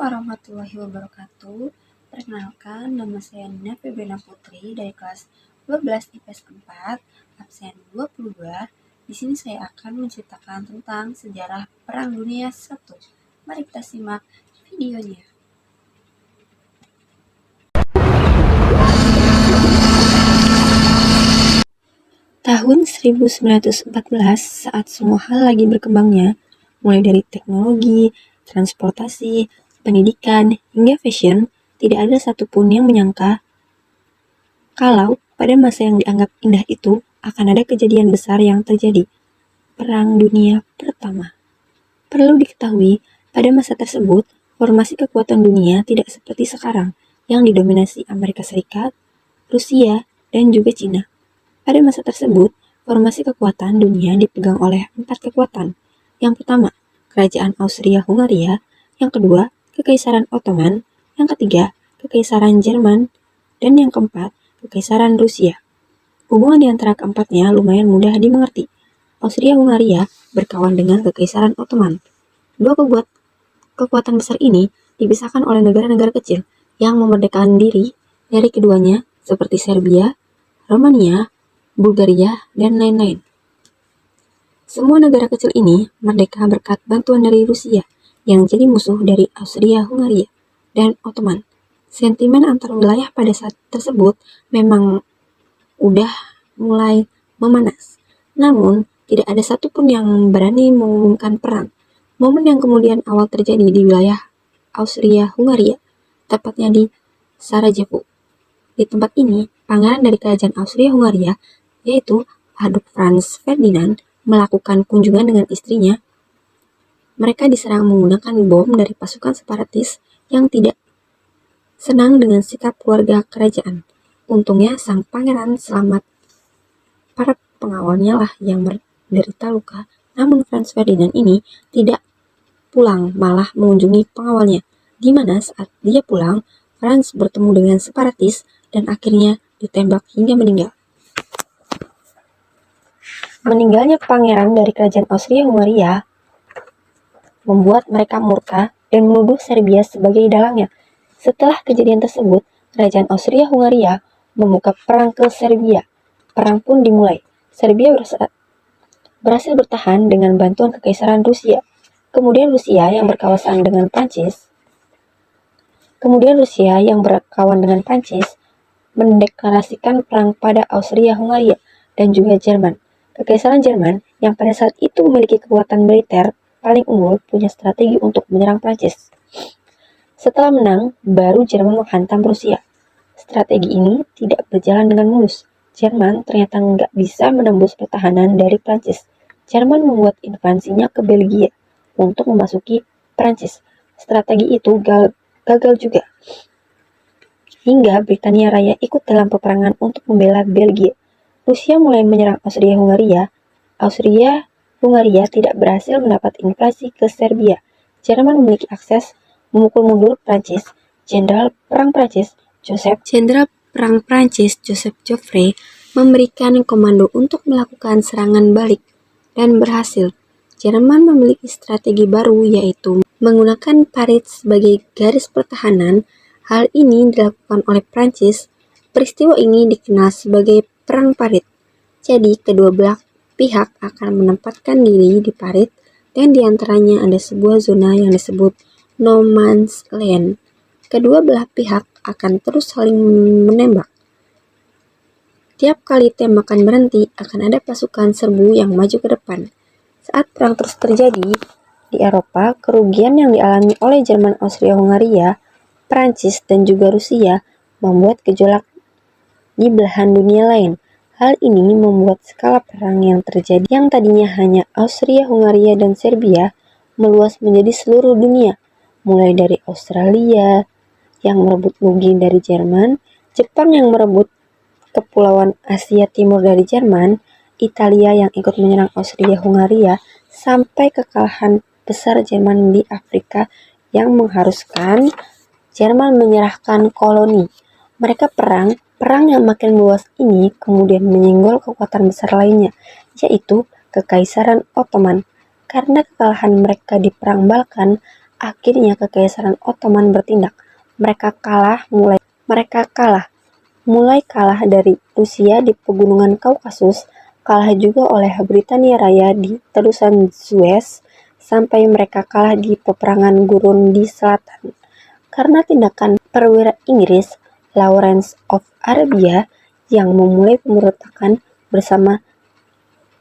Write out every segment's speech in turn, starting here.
warahmatullahi wabarakatuh. Perkenalkan, nama saya Nina Febriana Putri dari kelas 12 IPS 4, absen 22. Di sini saya akan menceritakan tentang sejarah Perang Dunia I. Mari kita simak videonya. Tahun 1914, saat semua hal lagi berkembangnya, mulai dari teknologi, transportasi, pendidikan, hingga fashion, tidak ada satupun yang menyangka kalau pada masa yang dianggap indah itu akan ada kejadian besar yang terjadi, Perang Dunia Pertama. Perlu diketahui, pada masa tersebut, formasi kekuatan dunia tidak seperti sekarang, yang didominasi Amerika Serikat, Rusia, dan juga Cina. Pada masa tersebut, formasi kekuatan dunia dipegang oleh 4 kekuatan. Yang pertama, Kerajaan Austria-Hungaria. Yang kedua, Kekaisaran Ottoman. Yang ketiga, Kekaisaran Jerman. Dan yang keempat, Kekaisaran Rusia. Hubungan di antara keempatnya lumayan mudah dimengerti. Austria-Hungaria berkawan dengan Kekaisaran Ottoman. Dua kekuatan besar ini dipisahkan oleh negara-negara kecil yang memerdekakan diri dari keduanya seperti Serbia, Romania, Bulgaria, dan lain-lain. Semua negara kecil ini merdeka berkat bantuan dari Rusia yang jadi musuh dari Austria-Hungaria dan Ottoman. Sentimen antar wilayah pada saat tersebut memang udah mulai memanas. Namun, tidak ada satupun yang berani mengumumkan perang. Momen yang kemudian awal terjadi di wilayah Austria-Hungaria, tepatnya di Sarajevo. Di tempat ini, pangeran dari kerajaan Austria-Hungaria, yaitu Adolf Franz Ferdinand, melakukan kunjungan dengan istrinya. Mereka diserang menggunakan bom dari pasukan separatis yang tidak senang dengan sikap keluarga kerajaan. Untungnya sang pangeran selamat. Para pengawalnya lah yang menderita luka. Namun Franz Ferdinand ini tidak pulang, malah mengunjungi pengawalnya. Di mana saat dia pulang, Franz bertemu dengan separatis dan akhirnya ditembak hingga meninggal. Meninggalnya pangeran dari kerajaan Austria-Hungaria membuat mereka murka dan menuduh Serbia sebagai dalangnya. Setelah kejadian tersebut, kerajaan Austria-Hungaria membuka perang ke Serbia. Perang pun dimulai. Serbia berhasil bertahan dengan bantuan Kekaisaran Rusia. Kemudian Rusia yang berkawan dengan Prancis mendeklarasikan perang pada Austria-Hungaria dan juga Jerman. Kekaisaran Jerman yang pada saat itu memiliki kekuatan militer paling unggul punya strategi untuk menyerang Prancis. Setelah menang, baru Jerman menghantam Rusia. Strategi ini tidak berjalan dengan mulus. Jerman ternyata nggak bisa menembus pertahanan dari Prancis. Jerman membuat invasinya ke Belgia untuk memasuki Prancis. Strategi itu gagal juga. Hingga Britania Raya ikut dalam peperangan untuk membela Belgia. Rusia mulai menyerang Austria-Hungaria. Austria-Hungaria tidak berhasil mendapat invasi ke Serbia. Jerman memiliki akses memukul mundur Prancis. Jenderal Perang Prancis Joseph Joffre memberikan komando untuk melakukan serangan balik dan berhasil. Jerman memiliki strategi baru, yaitu menggunakan parit sebagai garis pertahanan. Hal ini dilakukan oleh Prancis. Peristiwa ini dikenal sebagai Perang Parit. Jadi, kedua belah pihak akan menempatkan diri di parit dan diantaranya ada sebuah zona yang disebut No Man's Land. Kedua belah pihak akan terus saling menembak. Tiap kali tembakan berhenti, akan ada pasukan serbu yang maju ke depan. Saat perang terus terjadi di Eropa, kerugian yang dialami oleh Jerman, Austria-Hungaria, Prancis, dan juga Rusia membuat gejolak di belahan dunia lain. Hal ini membuat skala perang yang terjadi yang tadinya hanya Austria-Hungaria dan Serbia meluas menjadi seluruh dunia, mulai dari Australia yang merebut Nugi dari Jerman, Jepang yang merebut Kepulauan Asia Timur dari Jerman, Italia yang ikut menyerang Austria-Hungaria, sampai kekalahan besar Jerman di Afrika yang mengharuskan Jerman menyerahkan koloni. Mereka perang yang makin luas ini kemudian menyenggol kekuatan besar lainnya, yaitu Kekaisaran Ottoman. Karena kekalahan mereka di Perang Balkan, Akhirnya Kekaisaran Ottoman bertindak. Mereka mulai kalah dari Rusia di pegunungan Kaukasus, kalah juga oleh Britania Raya di terusan Suez, sampai mereka kalah di peperangan Gurun di selatan. Karena tindakan perwira Inggris, Lawrence of Arabia, yang memulai pemberontakan bersama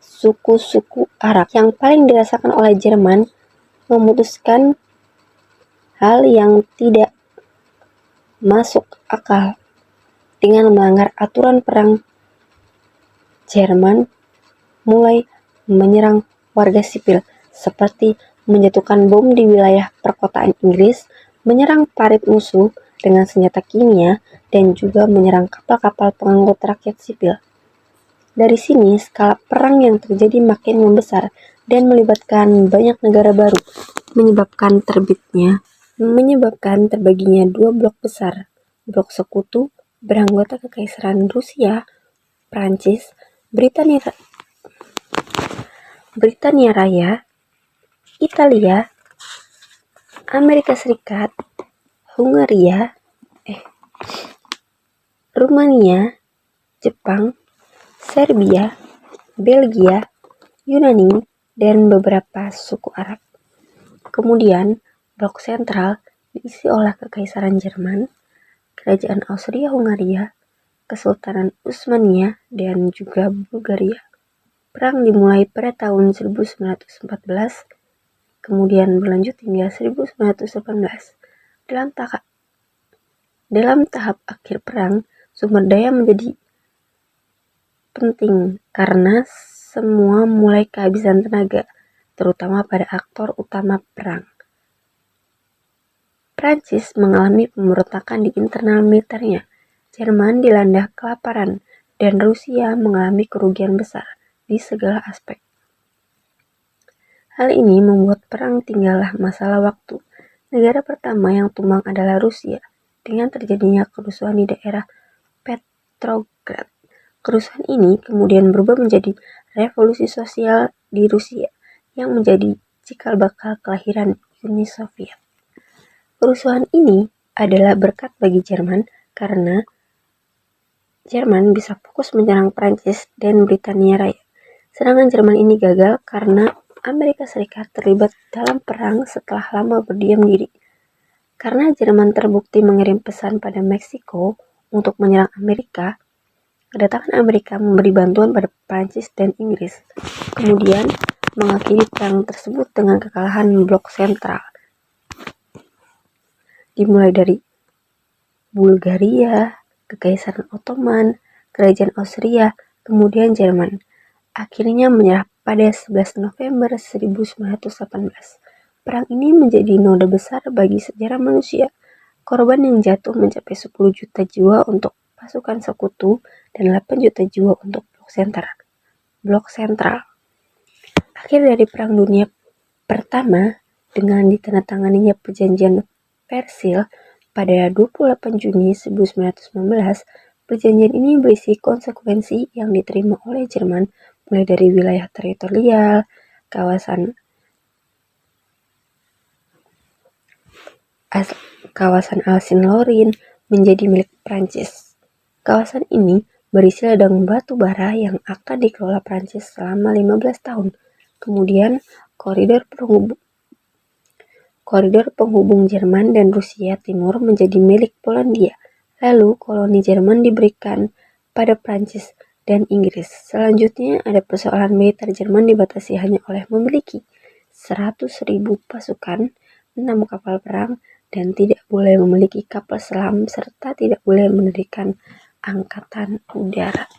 suku-suku Arab yang paling dirasakan oleh Jerman, memutuskan hal yang tidak masuk akal. Dengan melanggar aturan perang, Jerman mulai menyerang warga sipil, seperti menjatuhkan bom di wilayah perkotaan Inggris, menyerang parit musuh dengan senjata kimia, dan juga menyerang kapal-kapal pengangkut rakyat sipil. Dari sini, skala perang yang terjadi makin membesar dan melibatkan banyak negara baru, menyebabkan terbaginya dua blok besar. Blok sekutu beranggota Kekaisaran Rusia, Prancis, Britania Raya, Italia, Amerika Serikat, Hungaria, Rumania, Jepang, Serbia, Belgia, Yunani, dan beberapa suku Arab. Kemudian, blok sentral diisi oleh Kekaisaran Jerman, Kerajaan Austria-Hungaria, Kesultanan Utsmania, dan juga Bulgaria. Perang dimulai pada tahun 1914, kemudian berlanjut hingga 1918. Dalam tahap akhir perang, sumber daya menjadi penting karena semua mulai kehabisan tenaga, terutama pada aktor utama perang. Prancis mengalami pemberontakan di internal militernya, Jerman dilanda kelaparan, dan Rusia mengalami kerugian besar di segala aspek. Hal ini membuat perang tinggallah masalah waktu. Negara pertama yang tumbang adalah Rusia, dengan terjadinya kerusuhan di daerah Petrograd. Kerusuhan ini kemudian berubah menjadi revolusi sosial di Rusia, yang menjadi cikal bakal kelahiran Uni Soviet. Kerusuhan ini adalah berkat bagi Jerman karena Jerman bisa fokus menyerang Prancis dan Britania Raya. Serangan Jerman ini gagal karena Amerika Serikat terlibat dalam perang setelah lama berdiam diri. Karena Jerman terbukti mengirim pesan pada Meksiko untuk menyerang Amerika, kedatangan Amerika memberi bantuan pada Prancis dan Inggris. Kemudian mengakhiri perang tersebut dengan kekalahan blok sentral. Dimulai dari Bulgaria, Kekaisaran Ottoman, Kerajaan Austria, kemudian Jerman. Akhirnya menyerah pada 11 November 1918. Perang ini menjadi noda besar bagi sejarah manusia. Korban yang jatuh mencapai 10 juta jiwa untuk pasukan sekutu dan 8 juta jiwa untuk blok sentral. Akhir dari Perang Dunia Pertama dengan ditandatanganinya Perjanjian Versailles pada 28 Juni 1919, perjanjian ini berisi konsekuensi yang diterima oleh Jerman, mulai dari wilayah teritorial, kawasan Alsace-Lorraine menjadi milik Prancis. Kawasan ini berisi ladang batu bara yang akan dikelola Prancis selama 15 tahun. Kemudian, koridor penghubung Jerman dan Rusia Timur menjadi milik Polandia. Lalu, koloni Jerman diberikan pada Prancis dan Inggris. Selanjutnya, ada persoalan militer Jerman dibatasi hanya oleh memiliki 100.000 pasukan, 6 kapal perang, dan tidak boleh memiliki kapal selam serta tidak boleh mendirikan angkatan udara.